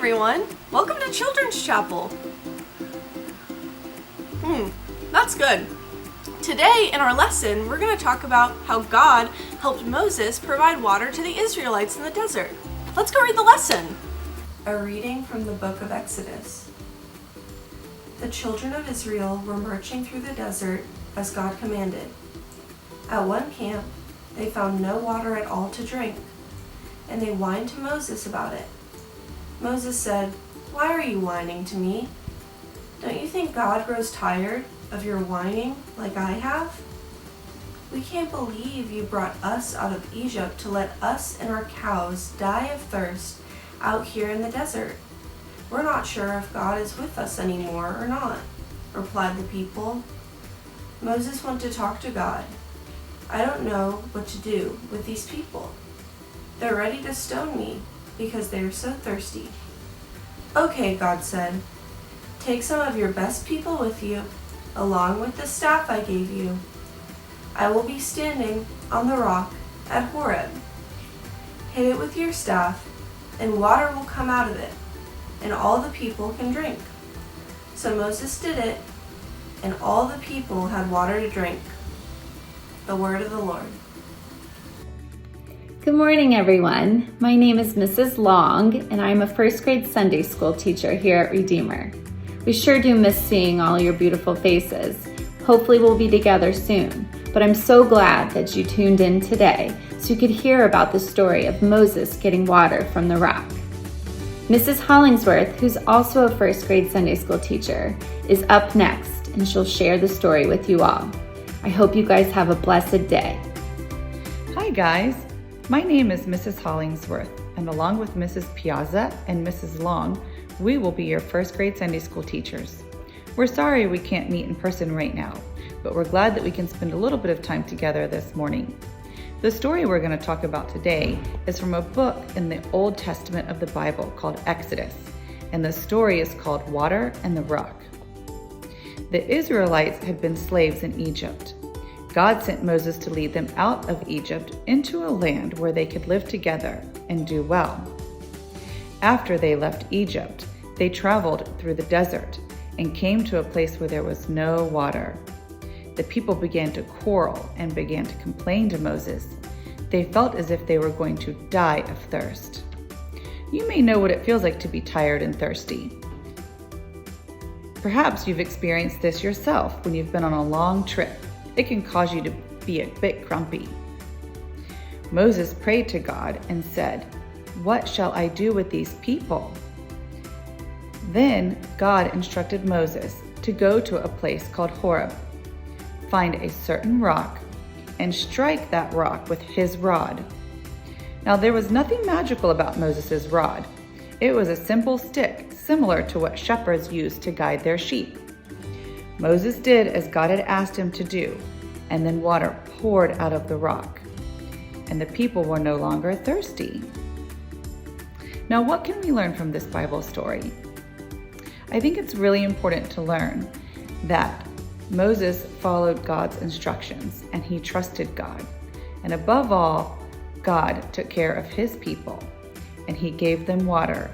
everyone! Welcome to Children's Chapel. That's good. Today in our lesson, we're going to talk about how God helped Moses provide water to the Israelites in the desert. Let's go read the lesson. A reading from the book of Exodus. The children of Israel were marching through the desert as God commanded. At one camp, they found no water at all to drink, and they whined to Moses about it. Moses said, "Why are you whining to me? Don't you think God grows tired of your whining like I have? We can't believe you brought us out of Egypt to let us and our cows die of thirst out here in the desert. We're not sure if God is with us anymore or not," replied the people. Moses went to talk to God. "I don't know what to do with these people. They're ready to stone me because they are so thirsty." "Okay," God said, "take some of your best people with you, along with the staff I gave you. I will be standing on the rock at Horeb. Hit it with your staff, and water will come out of it, and all the people can drink." So Moses did it, and all the people had water to drink. The word of the Lord. Good morning, everyone. My name is Mrs. Long, and I'm a first grade Sunday school teacher here at Redeemer. We sure do miss seeing all your beautiful faces. Hopefully we'll be together soon, but I'm so glad that you tuned in today so you could hear about the story of Moses getting water from the rock. Mrs. Hollingsworth, who's also a first grade Sunday school teacher, is up next, and she'll share the story with you all. I hope you guys have a blessed day. Hi guys, my name is Mrs. Hollingsworth, and along with Mrs. Piazza and Mrs. Long, we will be your first grade Sunday school teachers. We're sorry we can't meet in person right now, but we're glad that we can spend a little bit of time together this morning. The story we're going to talk about today is from a book in the Old Testament of the Bible called Exodus, and the story is called Water and the Rock. The Israelites had been slaves in Egypt. God sent Moses to lead them out of Egypt into a land where they could live together and do well. After they left Egypt, they traveled through the desert and came to a place where there was no water. The people began to quarrel and began to complain to Moses. They felt as if they were going to die of thirst. You may know what it feels like to be tired and thirsty. Perhaps you've experienced this yourself when you've been on a long trip. It can cause you to be a bit grumpy. Moses prayed to God and said, "What shall I do with these people?" Then God instructed Moses to go to a place called Horeb, find a certain rock, and strike that rock with his rod. Now there was nothing magical about Moses' rod. It was a simple stick, similar to what shepherds use to guide their sheep. Moses did as God had asked him to do, and then water poured out of the rock, and the people were no longer thirsty. Now, what can we learn from this Bible story? I think it's really important to learn that Moses followed God's instructions, and he trusted God. And above all, God took care of his people, and he gave them water,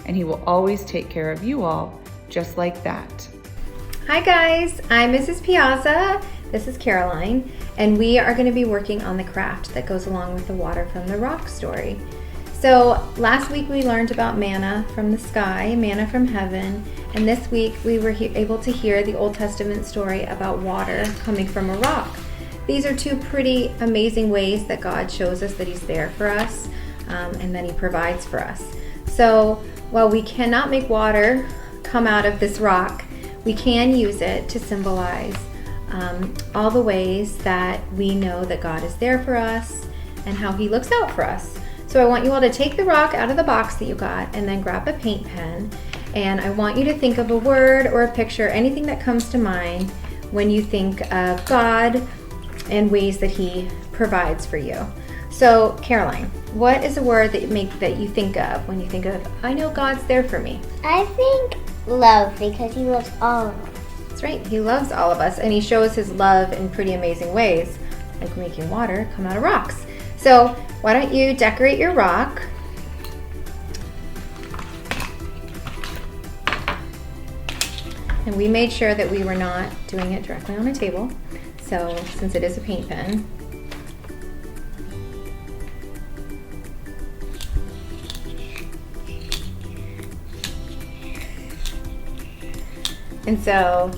and he will always take care of you all just like that. Hi guys, I'm Mrs. Piazza, this is Caroline, and we are going to be working on the craft that goes along with the water from the rock story. So last week we learned about manna from the sky, manna from heaven, and this week we were able to hear the Old Testament story about water coming from a rock. These are two pretty amazing ways that God shows us that he's there for us and that he provides for us. So while we cannot make water come out of this rock, we can use it to symbolize all the ways that we know that God is there for us and how he looks out for us. So I want you all to take the rock out of the box that you got and then grab a paint pen, and I want you to think of a word or a picture, anything that comes to mind when you think of God and ways that he provides for you. So Caroline, what is a word that you think of when you think of, I know God's there for me? I think love, because he loves all of us. That's right, he loves all of us, and he shows his love in pretty amazing ways, like making water come out of rocks. So why don't you decorate your rock And we made sure that we were not doing it directly on a table. So since it is a paint pen. And so,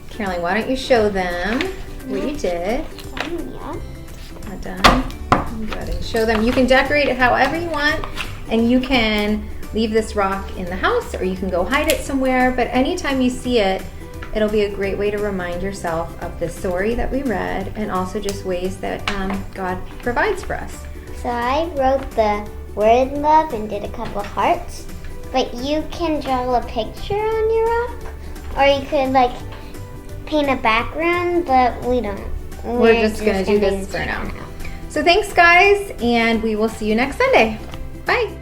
Caroline, why don't you show them what you did? Yeah. Not done. Go ahead and show them. You can decorate it however you want, and you can leave this rock in the house or you can go hide it somewhere, but anytime you see it, it'll be a great way to remind yourself of the story that we read and also just ways that God provides for us. So I wrote the word love and did a couple hearts, but you can draw a picture on your rock, or you could like paint a background, but we don't. We're just gonna do this for now. So thanks guys, and we will see you next Sunday. Bye.